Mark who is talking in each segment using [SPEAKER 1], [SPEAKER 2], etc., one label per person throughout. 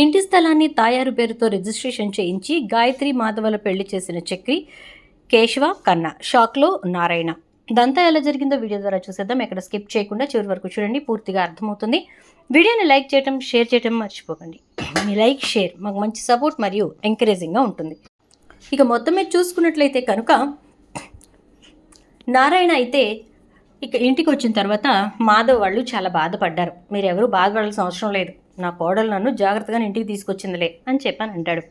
[SPEAKER 1] ఇంటి స్థలాన్ని తాయారు పేరుతో రిజిస్ట్రేషన్ చేయించి గాయత్రి మాధవల పెళ్లి చేసిన చక్రి, కేశవ, కన్న. షాక్లో నారాయణ. ఇదంతా ఎలా జరిగిందో వీడియో ద్వారా చూసేద్దాం. ఎక్కడ స్కిప్ చేయకుండా చివరి వరకు చూడండి, పూర్తిగా అర్థమవుతుంది. వీడియోని లైక్ చేయడం, షేర్ చేయడం మర్చిపోకండి. మీ లైక్, షేర్ మాకు మంచి సపోర్ట్ మరియు ఎంకరేజింగ్గా ఉంటుంది. ఇక మొత్తం మీద చూసుకున్నట్లయితే కనుక నారాయణ అయితే ఇక ఇంటికి వచ్చిన తర్వాత మాధవ్ వాళ్ళు చాలా బాధపడ్డారు. మీరెవరూ బాధపడాల్సిన అవసరం లేదు, నా కోడలు నన్ను జాగ్రత్తగా ఇంటికి తీసుకొచ్చిందిలే అని చెప్పని అంటాడు.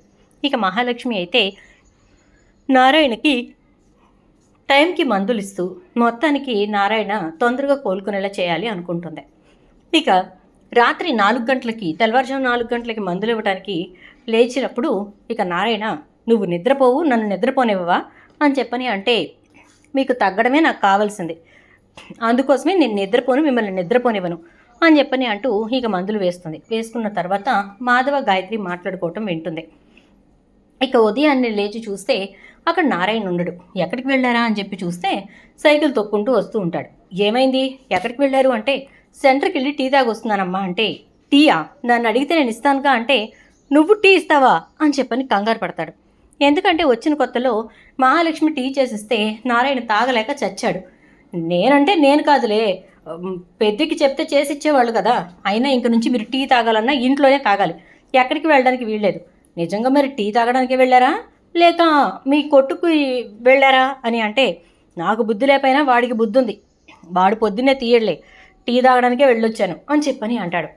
[SPEAKER 1] ఇక మహాలక్ష్మి అయితే నారాయణకి టైంకి మందులు ఇస్తూ మొత్తానికి నారాయణ తొందరగా కోలుకునేలా చేయాలి అనుకుంటుంది. ఇక రాత్రి 4 గంటలకి, తెల్లవారుజాము 4 గంటలకి మందులు ఇవ్వడానికి లేచినప్పుడు ఇక నారాయణ, నువ్వు నిద్రపోవు, నన్ను నిద్రపోనివ్వవా అని చెప్పని అంటే, మీకు తగ్గడమే నాకు కావాల్సింది, అందుకోసమే నేను నిద్రపోను, మిమ్మల్ని నిద్రపోనివ్వను అని చెప్పని అంటూ ఇక మందులు వేస్తుంది. వేసుకున్న తర్వాత మాధవ, గాయత్రి మాట్లాడుకోవటం వింటుంది. ఇక ఉదయాన్నే లేచి చూస్తే అక్కడ నారాయణ ఉండడు. ఎక్కడికి వెళ్ళారా అని చెప్పి చూస్తే సైకిల్ తొక్కుంటూ వస్తూ ఉంటాడు. ఏమైంది, ఎక్కడికి వెళ్ళారు అంటే, సెంటర్కి వెళ్ళి టీ తాగొస్తున్నానమ్మా అంటే, టీయా, నన్ను అడిగితే నేను ఇస్తానుగా అంటే, నువ్వు టీ ఇస్తావా అని చెప్పని కంగారు పడతాడు. ఎందుకంటే వచ్చిన కొత్తలో మహాలక్ష్మి టీ చేసిస్తే నారాయణ తాగలేక చచ్చాడు. నేనంటే నేను కాదులే, పెద్దకి చెప్తే చేసిచ్చేవాళ్ళు కదా, అయినా ఇంక నుంచి మీరు టీ తాగాలన్నా ఇంట్లోనే తాగాలి, ఎక్కడికి వెళ్ళడానికి వీల్లేదు. నిజంగా మరి టీ తాగడానికి వెళ్ళారా లేక మీ కొట్టుకు వెళ్ళారా అని అంటే, నాకు బుద్ధి లేకపోయినా వాడికి బుద్ధి ఉంది, వాడు పొద్దున్నే తీయడలే, టీ తాగడానికే వెళ్ళొచ్చాను అని చెప్పని అంటాడు.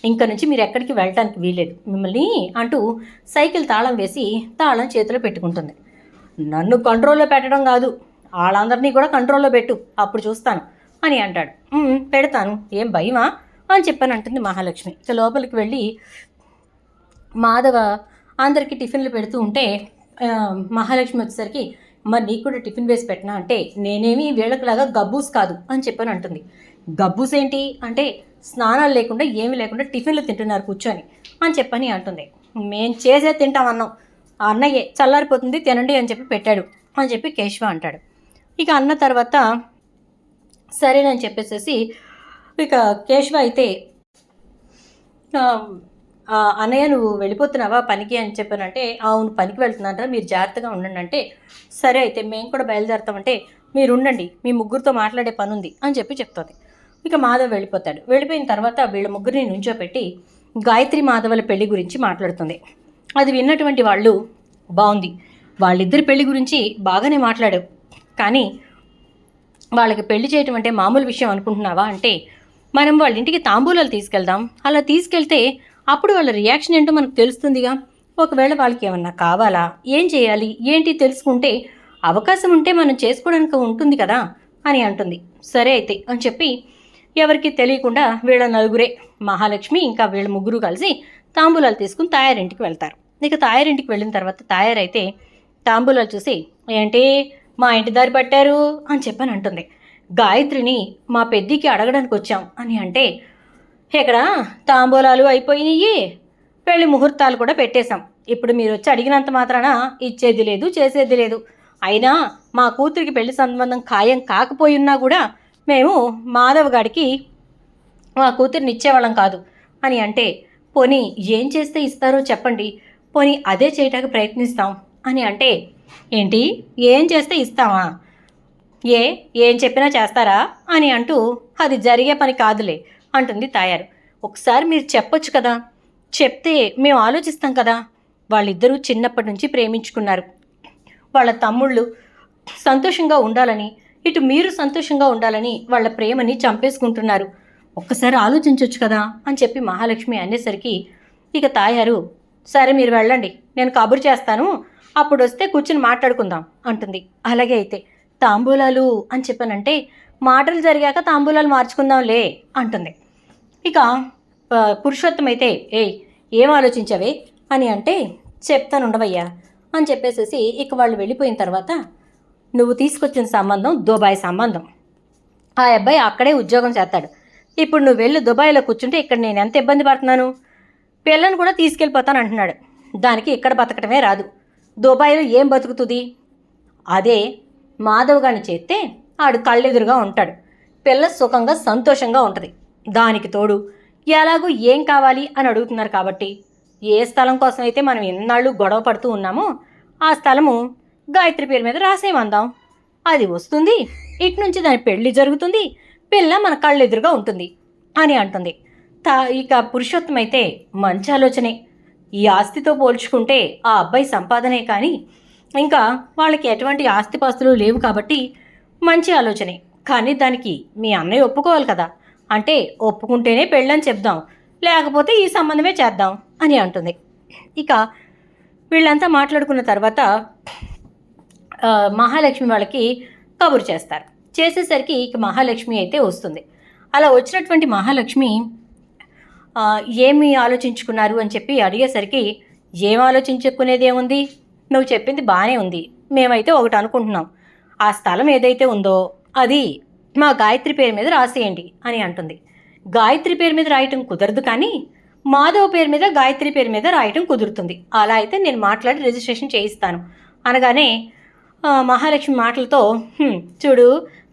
[SPEAKER 1] ఇంక నుంచి మీరు ఎక్కడికి వెళ్ళటానికి వీల్లేదు మిమ్మల్ని అంటూ సైకిల్ తాళం వేసి తాళం చేతిలో పెట్టుకుంటుంది. నన్ను కంట్రోల్లో పెట్టడం కాదు, వాళ్ళందరినీ కూడా కంట్రోల్లో పెట్టు, అప్పుడు చూస్తాను అని అంటాడు. పెడతాను, ఏం భయమా అని చెప్పని అంటుంది మహాలక్ష్మి. ఇక లోపలికి వెళ్ళి మాధవ అందరికీ టిఫిన్లు పెడుతూ ఉంటే మహాలక్ష్మి వచ్చేసరికి, మరి నీకు కూడా టిఫిన్ వేసి పెట్టినా అంటే, నేనేమి వీళ్ళకిలాగా గబ్బూస్ కాదు అని చెప్పని అంటుంది. గబ్బూస్ ఏంటి అంటే, స్నానాలు లేకుండా ఏమీ లేకుండా టిఫిన్లు తింటున్నారు కూర్చొని అని చెప్పని అంటుంది. మేం చేసే తింటామన్నాం, ఆ అన్నయ్యే చల్లారిపోతుంది తినండి అని చెప్పి పెట్టాడు అని చెప్పి కేశవ అంటాడు. ఇక అన్న తర్వాత సరేనని చెప్పేసేసి ఇక కేశవ అయితే, అన్నయ్య నువ్వు వెళ్ళిపోతున్నావా పనికి అని చెప్పానంటే, అవును పనికి వెళ్తున్నారా, మీరు జాగ్రత్తగా ఉండండి అంటే, సరే అయితే మేము కూడా బయలుదేరుతామంటే, మీరు ఉండండి, మీ ముగ్గురితో మాట్లాడే పని ఉంది అని చెప్పి చెప్తుంది. ఇక మాధవ్ వెళ్ళిపోతాడు. వెళ్ళిపోయిన తర్వాత వీళ్ళ ముగ్గురిని నుంచోపెట్టి గాయత్రి మాధవల పెళ్లి గురించి మాట్లాడుతుంది. అది విన్నటువంటి వాళ్ళు, బాగుంది, వాళ్ళిద్దరి పెళ్లి గురించి బాగానే మాట్లాడావు, కానీ వాళ్ళకి పెళ్లి చేయటం అంటే మామూలు విషయం అనుకుంటున్నావా అంటే, మనం వాళ్ళ ఇంటికి తాంబూలాలు తీసుకెళ్దాం, అలా తీసుకెళ్తే అప్పుడు వాళ్ళ రియాక్షన్ ఏంటో మనకు తెలుస్తుందిగా, ఒకవేళ వాళ్ళకి ఏమన్నా కావాలా, ఏం చేయాలి ఏంటి తెలుసుకుంటే అవకాశం ఉంటే మనం చేసుకోవడానికి ఉంటుంది కదా అని అంటుంది. సరే అయితే అని చెప్పి ఎవరికి తెలియకుండా వీళ్ళ నలుగురే, మహాలక్ష్మి ఇంకా వీళ్ళ ముగ్గురు కలిసి తాంబూలాలు తీసుకుని తాయారింటికి వెళ్తారు. ఇక తాయారింటికి వెళ్ళిన తర్వాత తాయారైతే తాంబూలాలు చూసి, ఏంటి మా ఇంటి దారి పట్టారు అని చెప్పని అంటుంది. గాయత్రిని మా పెద్దికి అడగడానికి వచ్చాం అని అంటే, ఇక్కడ తాంబూలాలు అయిపోయినాయి, పెళ్లి ముహూర్తాలు కూడా పెట్టేశాం, ఇప్పుడు మీరు వచ్చి అడిగినంత మాత్రాన ఇచ్చేది లేదు చేసేది లేదు, అయినా మా కూతురికి పెళ్లి సంబంధం ఖాయం కాకపోయి ఉన్నా కూడా మేము మాధవ్ గారికి మా కూతురిని ఇచ్చేవాళ్ళం కాదు అని అంటే, పోనీ ఏం చేస్తే ఇస్తారో చెప్పండి, పోనీ అదే చేయటానికి ప్రయత్నిస్తాం అని అంటే, ఏంటి ఏం చేస్తే ఇస్తామా, ఏం చెప్పినా చేస్తారా అని అంటూ, అది జరిగే పని కాదులే అంటుంది తాయారు. ఒకసారి మీరు చెప్పొచ్చు కదా, చెప్తే మేము ఆలోచిస్తాం కదా, వాళ్ళిద్దరూ చిన్నప్పటి నుంచి ప్రేమించుకున్నారు, వాళ్ళ తమ్ముళ్ళు సంతోషంగా ఉండాలని, ఇటు మీరు సంతోషంగా ఉండాలని వాళ్ళ ప్రేమని చంపేసుకుంటున్నారు, ఒక్కసారి ఆలోచించవచ్చు కదా అని చెప్పి మహాలక్ష్మి అనేసరికి ఇక తాయారు, సరే మీరు వెళ్ళండి, నేను కబురు చేస్తాను, అప్పుడు వస్తే కూర్చుని మాట్లాడుకుందాం అంటుంది. అలాగే అయితే తాంబూలాలు అని చెప్పానంటే, మాటలు జరిగాక తాంబూలాలు మార్చుకుందాంలే అంటుంది. ఇక పురుషోత్తం అయితే, ఏం ఆలోచించవే అని అంటే, చెప్తాను ఉండవయ్యా అని చెప్పేసేసి ఇక వాళ్ళు వెళ్ళిపోయిన తర్వాత, నువ్వు తీసుకొచ్చిన సంబంధం దుబాయ్ సంబంధం, ఆ అబ్బాయి అక్కడే ఉద్యోగం చేస్తాడు, ఇప్పుడు నువ్వు వెళ్ళి దుబాయ్లో కూర్చుంటే ఇక్కడ నేను ఎంత ఇబ్బంది పడుతున్నాను, పిల్లని కూడా తీసుకెళ్ళిపోతాను అంటున్నాడు, దానికి ఇక్కడ బతకటమే రాదు, దుబాయ్లో ఏం బతుకుతుంది, అదే మాధవ్ గారిని చేస్తే ఆడు కళ్ళెదురుగా ఉంటాడు, పిల్ల సుఖంగా సంతోషంగా ఉంటుంది, దానికి తోడు ఎలాగూ ఏం కావాలి అని అడుగుతున్నారు కాబట్టి ఏ స్థలం కోసం అయితే మనం ఎన్నాళ్ళు గొడవ పడుతూ ఉన్నామో ఆ స్థలము గాయత్రి పేరు మీద రాసేయమందాం. అది వస్తుంది, ఇటు నుంచి దాని పెళ్లి జరుగుతుంది, పిల్ల మన కళ్ళెదురుగా ఉంటుంది అని అంటుంది. ఇక పురుషోత్తం అయితే మంచి ఆలోచనే. ఈ ఆస్తితో పోల్చుకుంటే ఆ అబ్బాయి సంపాదనే కానీ ఇంకా వాళ్ళకి ఎటువంటి ఆస్తిపాస్తులు లేవు కాబట్టి మంచి ఆలోచనే. కానీ దానికి మీ అన్నయ్య ఒప్పుకోవాలి కదా, అంటే ఒప్పుకుంటేనే పెళ్ళని చెప్దాం, లేకపోతే ఈ సంబంధమే చేద్దాం అని అంటుంది. ఇక వీళ్ళంతా మాట్లాడుకున్న తర్వాత మహాలక్ష్మి వాళ్ళకి కబురు చేస్తారు. చేసేసరికి ఇక మహాలక్ష్మి అయితే వస్తుంది. అలా వచ్చినటువంటి మహాలక్ష్మి ఏమి ఆలోచించుకున్నారు అని చెప్పి అడిగేసరికి, ఏం ఆలోచించుకునేది ఏముంది, నువ్వు చెప్పింది బాగానే ఉంది, మేమైతే ఒకటి అనుకుంటున్నాం, ఆ స్థలం ఏదైతే ఉందో అది మా గాయత్రి పేరు మీద రాసేయండి అని అంటుంది. గాయత్రి పేరు మీద రాయటం కుదరదు, కానీ మాధవ్ పేరు మీద గాయత్రి పేరు మీద రాయటం కుదురుతుంది. అలా అయితే నేను మాట్లాడి రిజిస్ట్రేషన్ చేయిస్తాను అనగానే మహాలక్ష్మి మాటలతో, చూడు,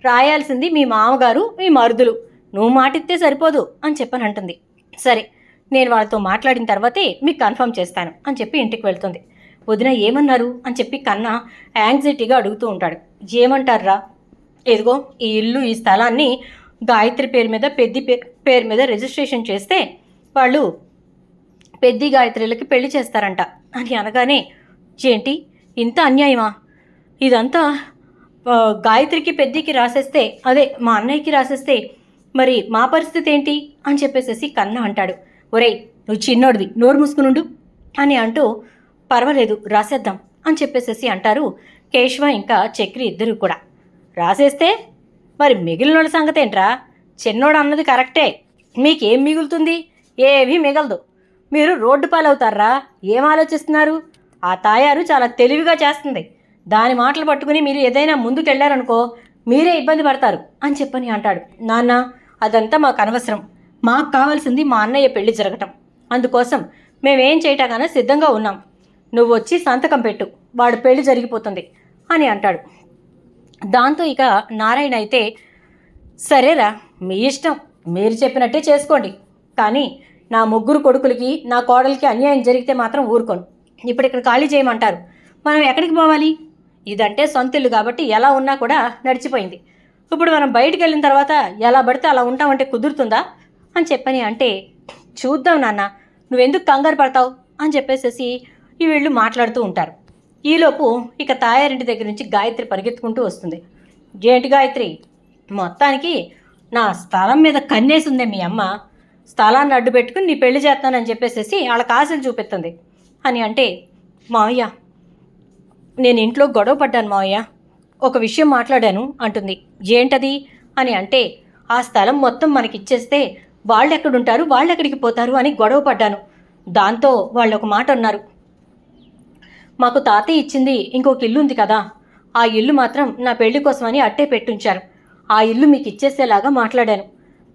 [SPEAKER 1] రాయాల్సింది మీ మామగారు మీ మరుదులు, నువ్వు మాటిస్తే సరిపోదు అని చెప్పని అంటుంది. సరే, నేను వాళ్ళతో మాట్లాడిన తర్వాతే మీకు కన్ఫర్మ్ చేస్తాను అని చెప్పి ఇంటికి వెళ్తుంది. వదిన ఏమన్నారు అని చెప్పి కన్నా యాంగ్జైటీగా అడుగుతూ ఉంటాడు. ఏమంటారా, ఇదిగో ఈ ఇల్లు ఈ స్థలాన్ని గాయత్రి పేరు మీద పెద్ది పేరు మీద రిజిస్ట్రేషన్ చేస్తే వాళ్ళు పెద్ది గాయత్రిలకి పెళ్లి చేస్తారంట అని అనగానే, ఏంటి ఇంత అన్యాయమా, ఇదంతా గాయత్రికి పెద్దికి రాసేస్తే, అదే మా అన్నయ్యకి రాసేస్తే మరి మా పరిస్థితి ఏంటి అని చెప్పేసేసి కన్నా అంటాడు. ఒరేయ్, నువ్వు చిన్నోడివి, నోరు మూసుకునుండు అని అంటూ, పర్వాలేదు రాసేద్దాం అని చెప్పేసేసి అంటారు కేశవ ఇంకా చక్రి ఇద్దరు కూడా. రాసేస్తే మరి మిగిలినోళ్ళ సంగతి ఏంట్రా, చిన్నోడు అన్నది కరెక్టే, మీకేం మిగులుతుంది, ఏమీ మిగలదు, మీరు రోడ్డు పాలవుతారా, ఏం ఆలోచిస్తున్నారు, ఆ తాయారు చాలా తెలివిగా చేస్తుంది, దాని మాటలు పట్టుకుని మీరు ఏదైనా ముందుకెళ్ళారనుకో మీరే ఇబ్బంది పడతారు అని చెప్పని అంటాడు. నాన్న, అదంతా మాకు అనవసరం, మాకు కావాల్సింది మా అన్నయ్య పెళ్లి జరగటం, అందుకోసం మేమేం చేయటాగానే సిద్ధంగా ఉన్నాం, నువ్వు వచ్చి సంతకం పెట్టు, వాడు పెళ్లి జరిగిపోతుంది అని అంటాడు. దాంతో ఇక నారాయణ అయితే, సరేరా మీ ఇష్టం, మీరు చెప్పినట్టే చేసుకోండి, కానీ నా ముగ్గురు కొడుకులకి నా కోడలికి అన్యాయం జరిగితే మాత్రం ఊరుకోను, ఇప్పుడు ఇక్కడ ఖాళీ చేయమంటారు, మనం ఎక్కడికి పోవాలి, ఇదంటే సొంత ఇల్లు కాబట్టి ఎలా ఉన్నా కూడా నడిచిపోయింది, ఇప్పుడు మనం బయటికి వెళ్ళిన తర్వాత ఎలా పడితే అలా ఉంటామంటే కుదురుతుందా అని చెప్పని అంటే, చూద్దాం నాన్న, నువ్వెందుకు కంగారు పడతావు అని చెప్పేసేసి ఈ వీళ్ళు మాట్లాడుతూ ఉంటారు. ఈలోపు ఇక తాయారింటి దగ్గర నుంచి గాయత్రి పరిగెత్తుకుంటూ వస్తుంది. ఏంటి గాయత్రి, మొత్తానికి నా స్థలం మీద కన్నేసి ఉందే మీ అమ్మ, స్థలాన్ని అడ్డు పెట్టుకుని నీ పెళ్లి చేస్తానని చెప్పేసేసి వాళ్ళకి ఆశలు చూపిస్తుంది అని అంటే, మావయ్య నేను ఇంట్లో గొడవ పడ్డాను మావయ్య, ఒక విషయం మాట్లాడాను అంటుంది. ఏంటది అని అంటే, ఆ స్థలం మొత్తం మనకిచ్చేస్తే వాళ్ళు ఎక్కడుంటారు, వాళ్ళు ఎక్కడికి పోతారు అని గొడవ పడ్డాను. దాంతో వాళ్ళు ఒక మాట అన్నారు, మాకు తాతయ్య ఇచ్చింది ఇంకొక ఇల్లు ఉంది కదా, ఆ ఇల్లు మాత్రం నా పెళ్లి కోసమని అట్టే పెట్టుంచారు, ఆ ఇల్లు మీకు ఇచ్చేసేలాగా మాట్లాడాను,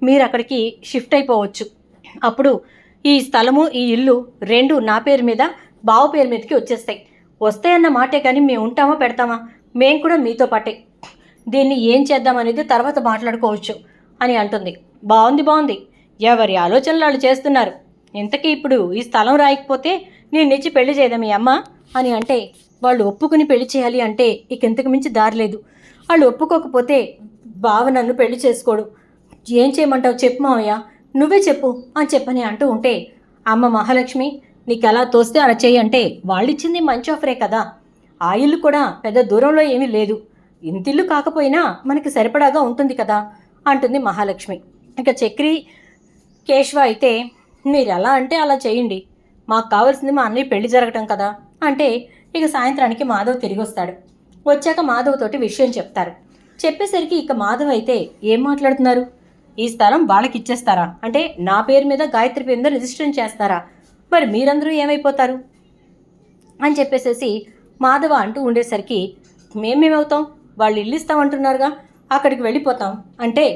[SPEAKER 1] మీరు అక్కడికి షిఫ్ట్ అయిపోవచ్చు, అప్పుడు ఈ స్థలము ఈ ఇల్లు రెండు నా పేరు మీద బావ పేరు మీదకి వచ్చేస్తాయి, వస్తాయన్న మాటే కానీ మేము ఉంటామా పెడతామా, మేము కూడా మీతో పాటే, దీన్ని ఏం చేద్దామనేది తర్వాత మాట్లాడుకోవచ్చు అని అంటుంది. బాగుంది, ఎవరి ఆలోచనలు వాళ్ళు చేస్తున్నారు, ఇంతకీ ఇప్పుడు ఈ స్థలం రాయకపోతే నేను ఇచ్చి పెళ్లి చేయదా మీ అమ్మ అని అంటే, వాళ్ళు ఒప్పుకుని పెళ్లి చేయాలి అంటే ఇక ఇంతకు మించి దారి లేదు, వాళ్ళు ఒప్పుకోకపోతే బావ నన్ను పెళ్లి చేసుకోడు, ఏం చేయమంటావు చెప్పు మావయ్య, నువ్వే చెప్పు అని చెప్పని అంటూ ఉంటే, అమ్మ మహాలక్ష్మి నీకు ఎలా తోస్తే అలా చెయ్యి అంటే, వాళ్ళు ఇచ్చింది మంచి ఆఫరే కదా, ఆ ఇల్లు కూడా పెద్ద దూరంలో ఏమీ లేదు, ఇంతిల్లు కాకపోయినా మనకి సరిపడాగా ఉంటుంది కదా అంటుంది మహాలక్ష్మి. ఇక చక్రి కేశవ అయితే, మీరు ఎలా అంటే అలా చేయండి, మాకు కావాల్సింది మా అన్నయ్య పెళ్లి జరగటం కదా అంటే, ఇక సాయంత్రానికి మాధవ్ తిరిగి వస్తాడు. వచ్చాక మాధవ్ తోటి విషయం చెప్తారు. చెప్పేసరికి ఇక మాధవ్ అయితే, ఏం మాట్లాడుతున్నారు, ఈ స్థలం వాళ్ళకి ఇచ్చేస్తారా అంటే నా పేరు మీద గాయత్రి పేరు మీద రిజిస్ట్రేషన్ చేస్తారా, మరి మీరందరూ ఏమైపోతారు అని చెప్పేసేసి మాధవ అంటూ ఉండేసరికి, మేమేమవుతాం, వాళ్ళు ఇల్లు ఇస్తామంటున్నారుగా, అక్కడికి వెళ్ళిపోతాం అంటే,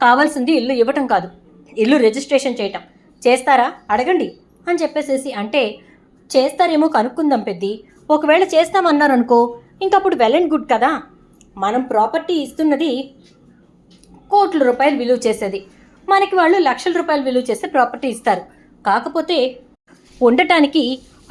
[SPEAKER 1] కావాల్సింది ఇల్లు ఇవ్వటం కాదు, ఇల్లు రిజిస్ట్రేషన్ చేయటం, చేస్తారా అడగండి అని చెప్పేసేసి అంటే, చేస్తారేమో కనుక్కుందాం పెద్ది, ఒకవేళ చేస్తామన్నారనుకో ఇంకప్పుడు వెల్ అండ్ గుడ్ కదా, మనం ప్రాపర్టీ ఇస్తున్నది కోట్ల రూపాయలు విలువ చేసేది, మనకి వాళ్ళు లక్షల రూపాయలు విలువ చేసే ప్రాపర్టీ ఇస్తారు, కాకపోతే ఉండటానికి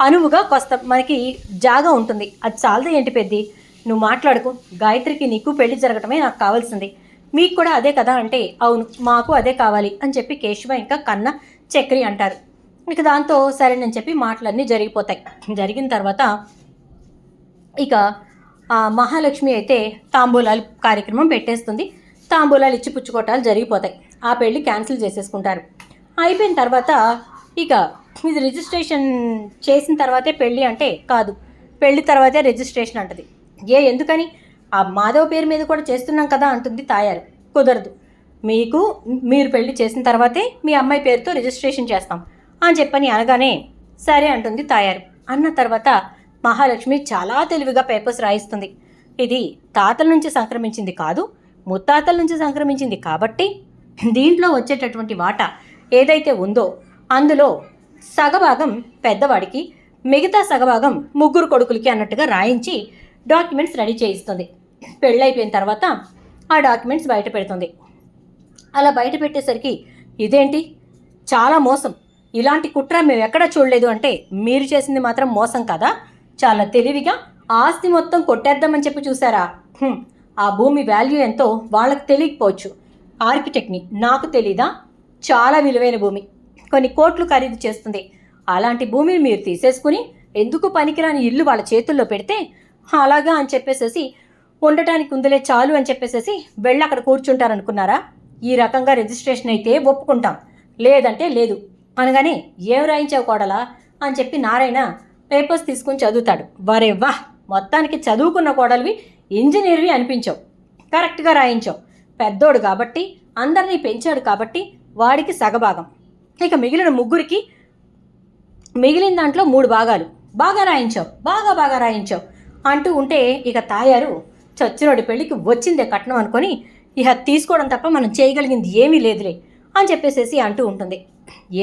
[SPEAKER 1] అనువుగా కొస్త మనకి జాగా ఉంటుంది. అది చాలదా ఏంటి పెద్ది, నువ్వు మాట్లాడుకో, గాయత్రికి నీకు పెళ్లి జరగటమే నాకు కావాల్సింది, మీకు కూడా అదే కదా అంటే అవును మాకు అదే కావాలి అని చెప్పి కేశవ ఇంకా కన్న చక్రి అంటారు. ఇక దాంతో సరేనని చెప్పి మాటలన్నీ జరిగిపోతాయి. జరిగిన తర్వాత ఇక మహాలక్ష్మి అయితే తాంబూలాలు కార్యక్రమం పెట్టేస్తుంది. తాంబూలాలు ఇచ్చి పుచ్చుకోవటాలు జరిగిపోతాయి. ఆ పెళ్ళి క్యాన్సిల్ చేసేసుకుంటారు. అయిపోయిన తర్వాత ఇక ఇది రిజిస్ట్రేషన్ చేసిన తర్వాతే పెళ్ళి అంటే కాదు, పెళ్ళి తర్వాతే రిజిస్ట్రేషన్ అంటది. ఎందుకని, ఆ మాధవ్ పేరు మీద కూడా చేస్తున్నాం కదా అంటుంది తాయారు. కుదరదు, మీరు పెళ్లి చేసిన తర్వాతే మీ అమ్మాయి పేరుతో రిజిస్ట్రేషన్ చేస్తాం అని చెప్పని అనగానే సరే అంటుంది తాయారు. అన్న తర్వాత మహాలక్ష్మి చాలా తెలివిగా పేపర్స్ రాయిస్తుంది. ఇది తాతల నుంచి సంక్రమించింది కాదు, ముత్తాతల నుంచి సంక్రమించింది కాబట్టి దీంట్లో వచ్చేటటువంటి వాటా ఏదైతే ఉందో అందులో సగభాగం పెద్దవాడికి, మిగతా సగభాగం ముగ్గురు కొడుకులకి అన్నట్టుగా రాయించి డాక్యుమెంట్స్ రెడీ చేయిస్తుంది. పెళ్ళైపోయిన తర్వాత ఆ డాక్యుమెంట్స్ బయట పెడుతుంది. అలా బయట పెట్టేసరికి ఇదేంటి, చాలా మోసం, ఇలాంటి కుట్ర మేము ఎక్కడా చూడలేదు అంటే మీరు చేసింది మాత్రం మోసం కదా, చాలా తెలివిగా ఆస్తి మొత్తం కొట్టేద్దామని చెప్పి చూసారా, ఆ భూమి వాల్యూ ఎంతో వాళ్ళకి తెలియకపోవచ్చు, ఆర్కిటెక్ట్ని, నాకు తెలీదా, చాలా విలువైన భూమి, కొన్ని కోట్లు ఖరీదు చేస్తుంది, అలాంటి భూమిని మీరు తీసేసుకుని ఎందుకు పనికిరాని ఇల్లు వాళ్ళ చేతుల్లో పెడితే అలాగా అని చెప్పేసేసి ఉండటానికి ఉందిలే చాలు అని చెప్పేసేసి వెళ్ళి అక్కడ కూర్చుంటారనుకున్నారా, ఈ రకంగా రిజిస్ట్రేషన్ అయితే ఒప్పుకుంటాం, లేదంటే లేదు అనగానే ఏం రాయించావు కోడలా అని చెప్పి నారాయణ పేపర్స్ తీసుకుని చదువుతాడు. వరే వాహ్, మొత్తానికి చదువుకున్న కోడలివి ఇంజనీర్వి అనిపించావు, కరెక్ట్గా రాయించావు, పెద్దోడు కాబట్టి అందరినీ పెంచాడు కాబట్టి వాడికి సగభాగం, ఇక మిగిలిన ముగ్గురికి మిగిలిన దాంట్లో 3 భాగాలు, బాగా రాయించావు, బాగా రాయించావు అంటూ ఉంటే ఇక తాయారు చచ్చినోడి పెళ్ళికి వచ్చిందే కట్నం అనుకొని ఇక తీసుకోవడం తప్ప మనం చేయగలిగింది ఏమీ లేదులే అని చెప్పేసేసి అంటూ ఉంటుంది.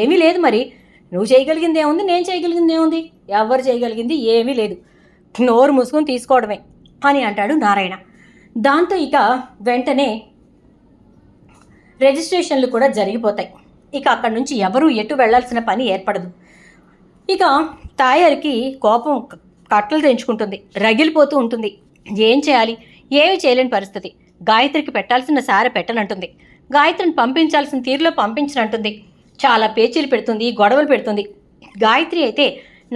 [SPEAKER 1] ఏమీ లేదు మరి, నువ్వు చేయగలిగింది ఏముంది, నేను చేయగలిగింది ఏముంది, ఎవరు చేయగలిగింది ఏమీ లేదు, నోరు మూసుకొని తీసుకోవడమే అని అంటాడు నారాయణ. దాంతో ఇక వెంటనే రిజిస్ట్రేషన్లు కూడా జరిగిపోతాయి. ఇక అక్కడి నుంచి ఎవరూ ఎటు వెళ్లాల్సిన పని ఏర్పడదు. ఇక తాయారికి కోపం కట్టలు తెంచుకుంటుంది, రగిలిపోతూ ఉంటుంది. ఏం చేయాలి, ఏమి చేయలేని పరిస్థితి. గాయత్రికి పెట్టాల్సిన సారె పెట్టనంటుంది, గాయత్రిని పంపించాల్సిన తీరులో పంపించనంటుంది, చాలా పేచీలు పెడుతుంది, గొడవలు పెడుతుంది. గాయత్రి అయితే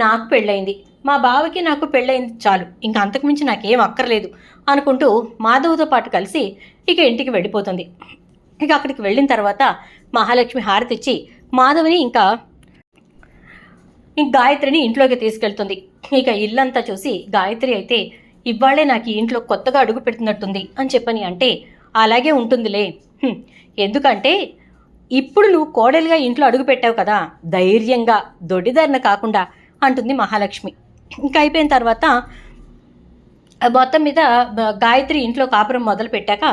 [SPEAKER 1] నాకు పెళ్ళయింది, మా బావకి నాకు పెళ్ళయింది చాలు, ఇంకా అంతకుమించి నాకేం అక్కర్లేదు అనుకుంటూ మాధవ్తో పాటు కలిసి ఇక ఇంటికి వెళ్ళిపోతుంది. ఇక అక్కడికి వెళ్ళిన తర్వాత మహాలక్ష్మి హారతిచ్చి మాధవ్ని ఇంకా గాయత్రిని ఇంట్లోకి తీసుకెళ్తుంది. ఇక ఇల్లంతా చూసి గాయత్రి అయితే ఇవాళే నాకు ఈ ఇంట్లో కొత్తగా అడుగు పెడుతున్నట్టుంది అని చెప్పని అంటే అలాగే ఉంటుందిలే, ఎందుకంటే ఇప్పుడు నువ్వు కోడలుగా ఇంట్లో అడుగు పెట్టావు కదా, ధైర్యంగా దొడ్డిదారిన కాకుండా అంటుంది మహాలక్ష్మి. ఇంకా అయిపోయిన తర్వాత మొత్తం మీద గాయత్రి ఇంట్లో కాపురం మొదలు పెట్టాక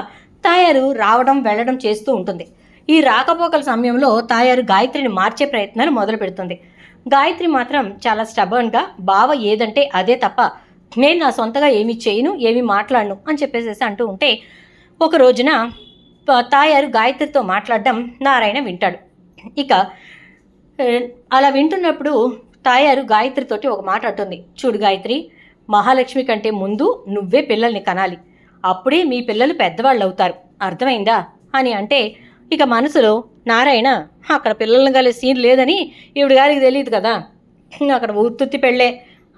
[SPEAKER 1] తాయారు రావడం వెళ్ళడం చేస్తూ ఉంటుంది. ఈ రాకపోకల సమయంలో తాయారు గాయత్రిని మార్చే ప్రయత్నాలు మొదలు పెడుతుంది. గాయత్రి మాత్రం చాలా స్టబర్న్గా బావ ఏదంటే అదే తప్ప నేను నా సొంతగా ఏమీ చేయను, ఏమీ మాట్లాడను అని చెప్పేసేసి అంటూ ఉంటే ఒక రోజున తాయారు గాయత్రితో మాట్లాడడం నారాయణ వింటాడు. ఇక అలా వింటున్నప్పుడు తాయారు గాయత్రితోటి ఒక మాట అంటుంది. చూడు గాయత్రి, మహాలక్ష్మి కంటే ముందు నువ్వే పిల్లల్ని కనాలి, అప్పుడే మీ పిల్లలు పెద్దవాళ్ళు అవుతారు, అర్థమైందా అని అంటే ఇక మనసులో నారాయణ అక్కడ పిల్లల్ని కలిసి సీన్ లేదని ఈవిడ గారికి తెలియదు కదా, అక్కడ ఉత్తుత్తి పెళ్ళే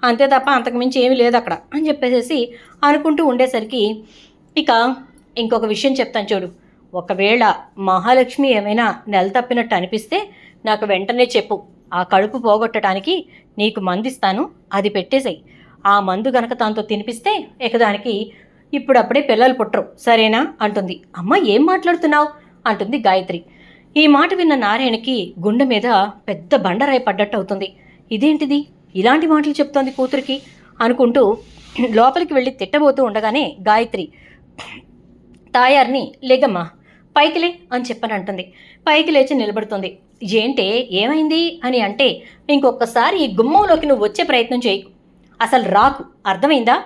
[SPEAKER 1] అంతే తప్ప అంతకుమించి ఏమీ లేదు అక్కడ అని చెప్పేసి అనుకుంటూ ఉండేసరికి ఇక ఇంకొక విషయం చెప్తాను చూడు, ఒకవేళ మహాలక్ష్మి ఏమైనా నెల తప్పినట్టు అనిపిస్తే నాకు వెంటనే చెప్పు, ఆ కడుపు పోగొట్టడానికి నీకు మందిస్తాను, అది పెట్టేసాయి, ఆ మందు గనక దాంతో తినిపిస్తే ఇక దానికి ఇప్పుడప్పుడే పిల్లలు పుట్టరు, సరేనా అంటుంది. అమ్మ ఏం మాట్లాడుతున్నావు అంటుంది గాయత్రి. ఈ మాట విన్న నారాయణకి గుండె మీద పెద్ద బండరాయి పడ్డట్టు అవుతుంది. ఇదేంటిది, ఇలాంటి మాటలు చెప్తోంది కూతురికి అనుకుంటూ లోపలికి వెళ్ళి తిట్టబోతూ ఉండగానే గాయత్రి తాయారిని లేగమ్మా పైకిలే అని చెప్పని అంటుంది. పైకి లేచి నిలబడుతుంది. ఏంటే ఏమైంది అని అంటే ఇంకొకసారి ఈ గుమ్మంలోకి నువ్వు వచ్చే ప్రయత్నం చేయకు, అసలు రాకు, అర్థమైందా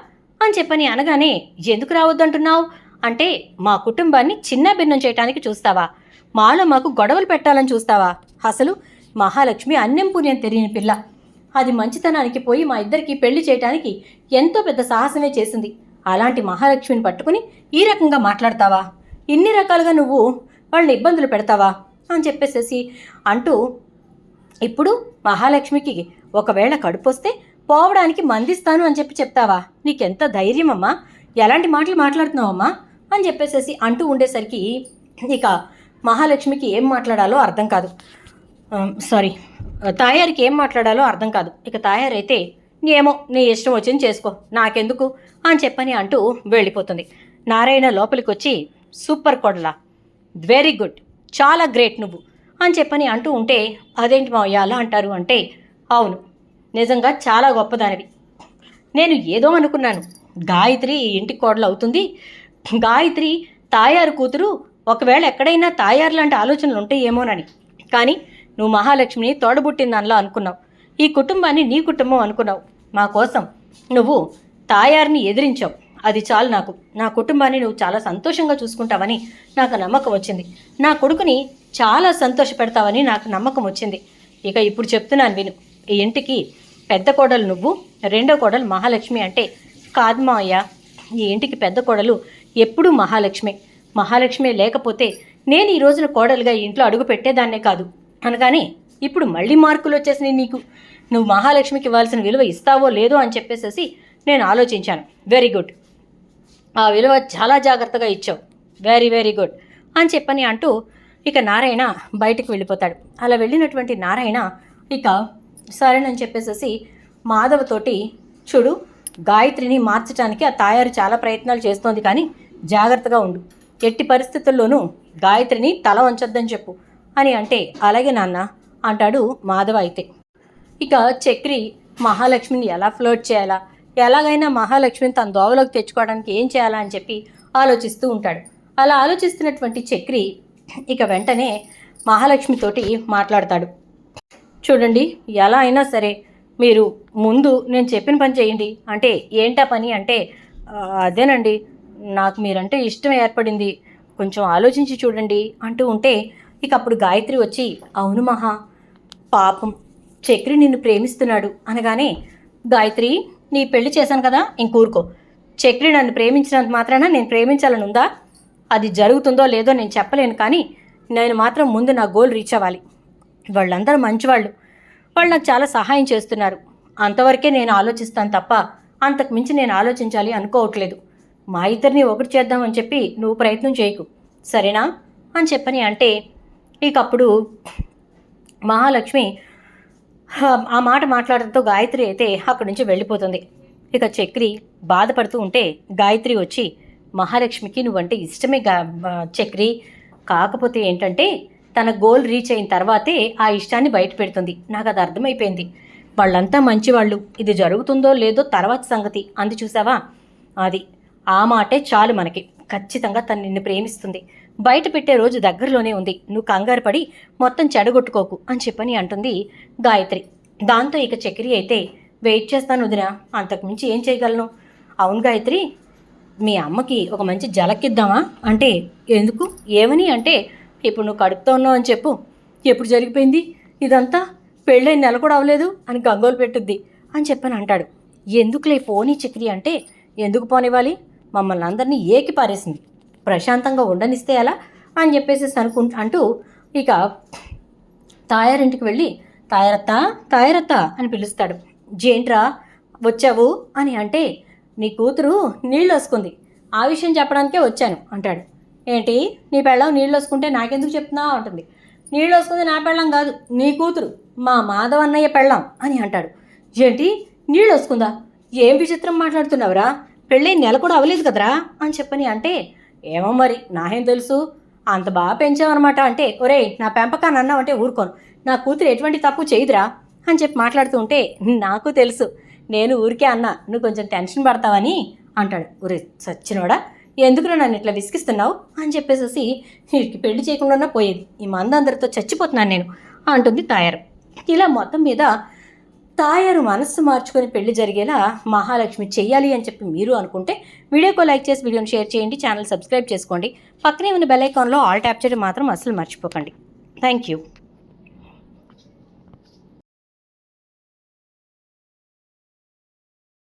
[SPEAKER 1] అని చెప్పని అనగానే ఎందుకు రావద్దంటున్నావు అంటే మా కుటుంబాన్ని చిన్న భిన్నం చేయడానికి చూస్తావా, మాలో మాకు గొడవలు పెట్టాలని చూస్తావా, అసలు మహాలక్ష్మి అన్నం పుణ్యం తెలియని పిల్ల, అది మంచితనానికి పోయి మా ఇద్దరికి పెళ్లి చేయటానికి ఎంతో పెద్ద సాహసమే చేసింది. అలాంటి మహాలక్ష్మిని పట్టుకుని ఈ రకంగా మాట్లాడతావా? ఇన్ని రకాలుగా నువ్వు వాళ్ళని ఇబ్బందులు పెడతావా అని చెప్పేసేసి అంటూ, ఇప్పుడు మహాలక్ష్మికి ఒకవేళ కడుపొస్తే పోవడానికి మందిస్తాను అని చెప్పి చెప్తావా? నీకెంత ధైర్యం అమ్మా, ఎలాంటి మాటలు మాట్లాడుతున్నావమ్మా అని చెప్పేసేసి అంటూ ఉండేసరికి ఇక మహాలక్ష్మికి ఏం మాట్లాడాలో అర్థం కాదు. తాయారికి ఏం మాట్లాడాలో అర్థం కాదు. ఇక తాయారైతే ఏమో నీ ఇష్టం వచ్చింది చేసుకో, నాకెందుకు అని చెప్పని అంటూ వెళ్ళిపోతుంది. నారాయణ లోపలికి వచ్చి, సూపర్ కొడలా, వెరీ గుడ్, చాలా గ్రేట్ నువ్వు అని చెప్పని అంటూ ఉంటే, అదేంటి మావయ్య అలా అంటారు అంటే, అవును నిజంగా చాలా గొప్పదానివి. నేను ఏదో అనుకున్నాను, గాయత్రి ఈ ఇంటికి కోడలు అవుతుంది, గాయత్రి తాయారు కూతురు, ఒకవేళ ఎక్కడైనా తాయారు లాంటి ఆలోచనలు ఉంటాయేమోనని. కానీ నువ్వు మహాలక్ష్మిని తోడబుట్టిందనలా అనుకున్నావు, ఈ కుటుంబాన్ని నీ కుటుంబం అనుకున్నావు. మా కోసం నువ్వు తాయారిని ఎదిరించావు, అది చాలు నాకు. నా కుటుంబాన్ని నువ్వు చాలా సంతోషంగా చూసుకుంటావని నాకు నమ్మకం వచ్చింది. నా కొడుకుని చాలా సంతోషపెడతావని నాకు నమ్మకం వచ్చింది. ఇక ఇప్పుడు చెప్తున్నాను విను, ఈ ఇంటికి పెద్ద కోడలు నువ్వు, రెండో కోడలు మహాలక్ష్మి అంటే, కాదు మావయ్య, ఈ ఇంటికి పెద్ద కోడలు ఎప్పుడూ మహాలక్ష్మి. మహాలక్ష్మి లేకపోతే నేను ఈ రోజున కోడలుగా ఈ ఇంట్లో అడుగు పెట్టేదాన్నే కాదు అనగానే, ఇప్పుడు మళ్ళీ మార్కులు వచ్చేసినాయి నీకు, నువ్వు మహాలక్ష్మికి ఇవ్వాల్సిన విలువ ఇస్తావో లేదో అని చెప్పేసేసి నేను ఆలోచించాను. వెరీ గుడ్, ఆ విలువ చాలా జాగ్రత్తగా ఇచ్చావు, వెరీ వెరీ గుడ్ అని చెప్పని అంటూ ఇక నారాయణ బయటకు వెళ్ళిపోతాడు. అలా వెళ్ళినటువంటి నారాయణ ఇక సరేనని చెప్పేసేసి మాధవతోటి, చూడు గాయత్రిని మార్చడానికి ఆ తాయారు చాలా ప్రయత్నాలు చేస్తోంది, కానీ జాగ్రత్తగా ఉండు, ఎట్టి పరిస్థితుల్లోనూ గాయత్రిని తల వంచొద్దని చెప్పు అని అంటే, అలాగే నాన్న అంటాడు మాధవ. అయితే ఇక చక్రి మహాలక్ష్మిని ఎలా ఫ్లోట్ చేయాలా, ఎలాగైనా మహాలక్ష్మిని తన దోవలోకి తెచ్చుకోవడానికి ఏం చేయాలా అని చెప్పి ఆలోచిస్తూ ఉంటాడు. అలా ఆలోచిస్తున్నటువంటి చక్రి ఇక వెంటనే మహాలక్ష్మితోటి మాట్లాడతాడు. చూడండి, ఎలా అయినా సరే మీరు ముందు నేను చెప్పిన పని చేయండి అంటే, ఏంటా పని అంటే, అదేనండి నాకు మీరంటే ఇష్టం ఏర్పడింది, కొంచెం ఆలోచించి చూడండి అంటూ ఉంటే, ఇక అప్పుడు గాయత్రి వచ్చి, అవును మహా, పాపం చక్రి నిన్ను ప్రేమిస్తున్నాడు అనగానే, గాయత్రి నీ పెళ్లి చేశాను కదా ఇంకూరుకో, చక్రి నన్ను ప్రేమించినంత మాత్రాన నేను ప్రేమించాలని ఉందా? అది జరుగుతుందో లేదో నేను చెప్పలేను, కానీ నేను మాత్రం ముందు నా గోల్ రీచ్ అవ్వాలి. వాళ్ళందరూ మంచివాళ్ళు, వాళ్ళు నాకు చాలా సహాయం చేస్తున్నారు, అంతవరకే నేను ఆలోచిస్తాను తప్ప అంతకు మించి నేను ఆలోచించాలి అనుకోవట్లేదు. మా ఇద్దరిని ఒకటి చేద్దామని చెప్పి నువ్వు ప్రయత్నం చేయకు, సరేనా అని చెప్పని అంటే, ఇక అప్పుడు మహాలక్ష్మి ఆ మాట మాట్లాడడంతో గాయత్రి అయితే అక్కడి నుంచి వెళ్ళిపోతుంది. ఇక చక్రి బాధపడుతూ ఉంటే గాయత్రి వచ్చి, మహాలక్ష్మికి నువ్వంటే ఇష్టమే చక్రి, కాకపోతే ఏంటంటే తన గోల్ రీచ్ అయిన తర్వాతే ఆ ఇష్టాన్ని బయట పెడుతుంది, నాకు అది అర్థమైపోయింది. వాళ్ళంతా మంచివాళ్ళు, ఇది జరుగుతుందో లేదో తర్వాత సంగతి అంది చూసావా, అది ఆ మాటే చాలు మనకి, ఖచ్చితంగా తను నిన్ను ప్రేమిస్తుంది, బయట పెట్టే రోజు దగ్గరలోనే ఉంది, నువ్వు కంగారు పడి మొత్తం చెడగొట్టుకోకు అని చెప్పని అంటుంది గాయత్రి. దాంతో ఇక చక్రి అయితే, వెయిట్ చేస్తాను వదినా, అంతకుమించి ఏం చేయగలను. అవును గాయత్రి, మీ అమ్మకి ఒక మంచి జలక్కిద్దామా అంటే, ఎందుకు ఏమని అంటే, ఇప్పుడు నువ్వు కడుపుతో ఉన్నావు అని చెప్పు, ఎప్పుడు జరిగిపోయింది ఇదంతా, పెళ్ళైన నెల కూడా అవ్వలేదు అని గంగోలు పెట్టుద్ది అని చెప్పని అంటాడు. ఎందుకులే పోనీ చక్రి అంటే, ఎందుకు పోనివ్వాలి, మమ్మల్ని అందరినీ ఏకి పారేసింది, ప్రశాంతంగా ఉండనిస్తే ఎలా అని చెప్పేసి అంటూ ఇక తాయారింటికి వెళ్ళి, తాయారత్త అని పిలుస్తాడు. జేంట్రా వచ్చావు అని అంటే, నీ కూతురు నీళ్ళు వసుకుంది, ఆ విషయం చెప్పడానికే వచ్చాను అంటాడు. ఏంటి నీ పెళ్ళం నీళ్ళు వసుకుంటే నాకెందుకు చెప్తున్నావు అంటుంది. నీళ్ళు వసుకుంది నా పెళ్ళం కాదు, నీ కూతురు, మా మాధవ అన్నయ్య పెళ్ళం అని అంటాడు. ఏంటి నీళ్ళు వసుకుందా, ఏం విచిత్రం మాట్లాడుతున్నావురా, పెళ్ళై నెల కూడా అవ్వలేదు కదరా అని చెప్పని అంటే, ఏమో మరి నాకేం తెలుసు, అంత బాగా పెంచామన్నమాట అంటే, ఒరేయ్ నా పెంపకాన్ని అన్నావంటే ఊరుకోను, నా కూతురు ఎటువంటి తప్పు చేయదురా అని చెప్పి మాట్లాడుతూ ఉంటే, నాకు తెలుసు, నేను ఊరికే అన్నా, నువ్వు కొంచెం టెన్షన్ పడతావని అంటాడు. ఒరే సచ్చినోడా, ఎందుకురా నన్ను ఇట్లా విసిగిస్తున్నావు అని చెప్పేసి, వీడికి పెళ్లి చేయకుండా పోయేది, ఈ మందందరితో చచ్చిపోతున్నాను నేను అంటుంది తాయారు. ఇలా మొత్తం మీద తాయారు మనస్సు మార్చుకొని పెళ్లి జరిగేలా మహాలక్ష్మి చెయ్యాలి అని చెప్పి మీరు అనుకుంటే వీడియోకి లైక్ చేసి వీడియోని షేర్ చేయండి, ఛానల్ సబ్స్క్రైబ్ చేసుకోండి, పక్కనే ఉన్న బెల్ ఐకాన్లో ఆల్ ట్యాప్ చేయడం మాత్రం అసలు మర్చిపోకండి. Thank you.